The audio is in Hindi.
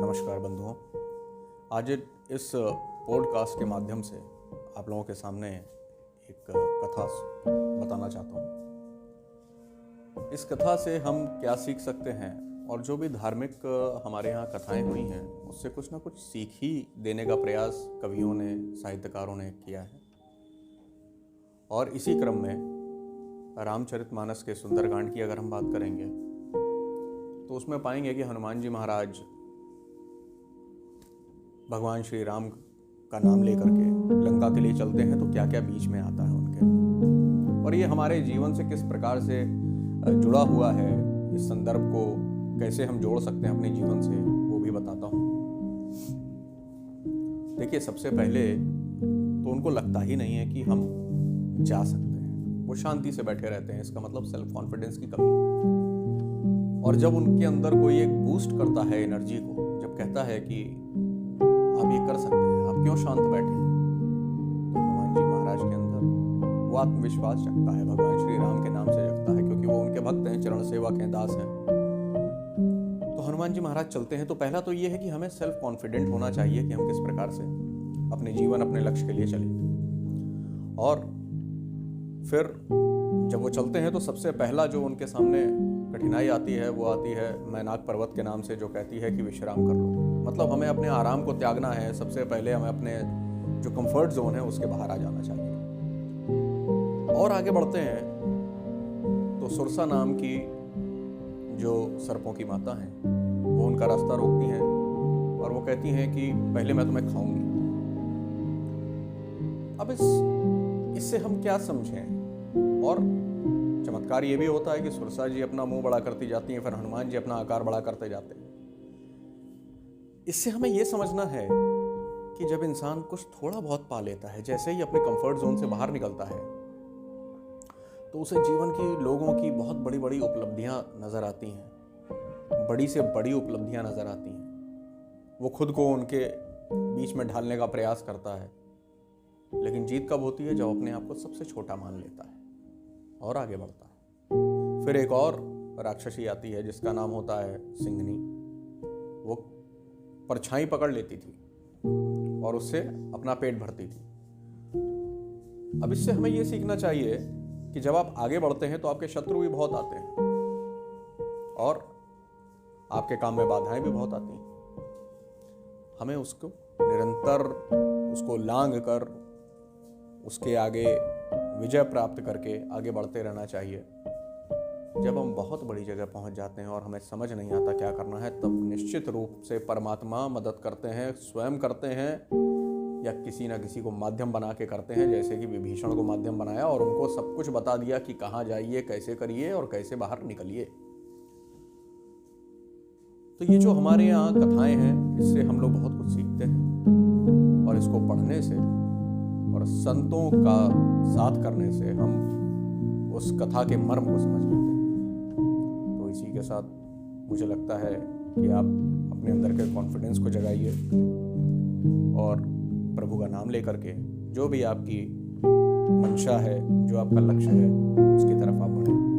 नमस्कार बंधुओं। आज इस पॉडकास्ट के माध्यम से आप लोगों के सामने एक कथा बताना चाहता हूँ। इस कथा से हम क्या सीख सकते हैं और जो भी धार्मिक हमारे यहाँ कथाएं हुई हैं उससे कुछ ना कुछ सीख ही देने का प्रयास कवियों ने, साहित्यकारों ने किया है। और इसी क्रम में रामचरितमानस के सुंदरकांड की अगर हम बात करेंगे तो उसमें पाएंगे कि हनुमान जी महाराज भगवान श्री राम का नाम लेकर के लंका के लिए चलते हैं तो क्या क्या बीच में आता है उनके, और ये हमारे जीवन से किस प्रकार से जुड़ा हुआ है, इस संदर्भ को कैसे हम जोड़ सकते हैं अपने जीवन से, वो भी बताता हूँ। देखिए, सबसे पहले तो उनको लगता ही नहीं है कि हम जा सकते हैं, वो शांति से बैठे रहते हैं। इसका मतलब सेल्फ कॉन्फिडेंस की कमी। और जब उनके अंदर कोई एक बूस्ट करता है एनर्जी को, जब कहता है कि आप ये कर सकते हैं, आप क्यों शांत बैठे हैं, तो हनुमान जी महाराज के अंदर वो आत्मविश्वास जगता है, भगवान श्री राम के नाम से जगता है, क्योंकि वो उनके भक्त हैं, चरण सेवक हैं, दास हैं। तो हनुमान जी महाराज चलते हैं तो पहला तो ये है कि हमें सेल्फ कॉन्फिडेंट होना चाहिए कि हम किस प्रकार से अपने जीवन, अपने लक्ष्य के लिए चलें। और फिर जब वो चलते हैं तो सबसे पहला जो उनके सामने कठिनाई आती है वो आती है मैनाक पर्वत के नाम से, जो कहती है कि विश्राम कर लो। मतलब हमें अपने आराम को त्यागना है। सबसे पहले हमें अपने जो कंफर्ट जोन है उसके बाहर आ जाना चाहिए। और आगे बढ़ते हैं तो सुरसा नाम की जो सर्पों की माता हैं वो उनका रास्ता रोकती हैं और वो कहती हैं कि पहले मैं तुम्हें खाऊंगी। अब इससे हम क्या समझें? और चमत्कार ये भी होता है कि सुरसा जी अपना मुंह बड़ा करती जाती हैं, फिर हनुमान जी अपना आकार बड़ा करते जाते हैं। इससे हमें ये समझना है कि जब इंसान कुछ थोड़ा बहुत पा लेता है, जैसे ही अपने कंफर्ट जोन से बाहर निकलता है, तो उसे जीवन की, लोगों की बहुत बड़ी बड़ी उपलब्धियां नजर आती हैं, बड़ी से बड़ी उपलब्धियां नजर आती हैं। वो खुद को उनके बीच में ढालने का प्रयास करता है, लेकिन जीत कब होती है? जब अपने आप को सबसे छोटा मान लेता है और आगे बढ़ता है। फिर एक और राक्षसी आती है जिसका नाम होता है सिंहनी। वो परछाई पकड़ लेती थी और उससे अपना पेट भरती थी। अब इससे हमें ये सीखना चाहिए कि जब आप आगे बढ़ते हैं तो आपके शत्रु भी बहुत आते हैं और आपके काम में बाधाएं भी बहुत आती हैं। हमें उसको निरंतर, उसको लांघ कर, उसके आगे विजय प्राप्त करके आगे बढ़ते रहना चाहिए। जब हम बहुत बड़ी जगह पहुंच जाते हैं और हमें समझ नहीं आता क्या करना है, तब निश्चित रूप से परमात्मा मदद करते हैं, स्वयं करते हैं, या किसी न किसी को माध्यम बना के करते हैं। जैसे कि विभीषण को माध्यम बनाया और उनको सब कुछ बता दिया कि कहाँ जाइए, कैसे करिए और कैसे बाहर निकलिए। तो ये जो हमारे यहाँ कथाएं हैं, इससे हम लोग बहुत कुछ सीखते हैं और इसको पढ़ने से और संतों का साथ करने से हम उस कथा के मर्म को समझ लेते हैं। तो इसी के साथ मुझे लगता है कि आप अपने अंदर के कॉन्फिडेंस को जगाइए और प्रभु का नाम लेकर के जो भी आपकी मंशा है, जो आपका लक्ष्य है, उसकी तरफ आप बढ़ें।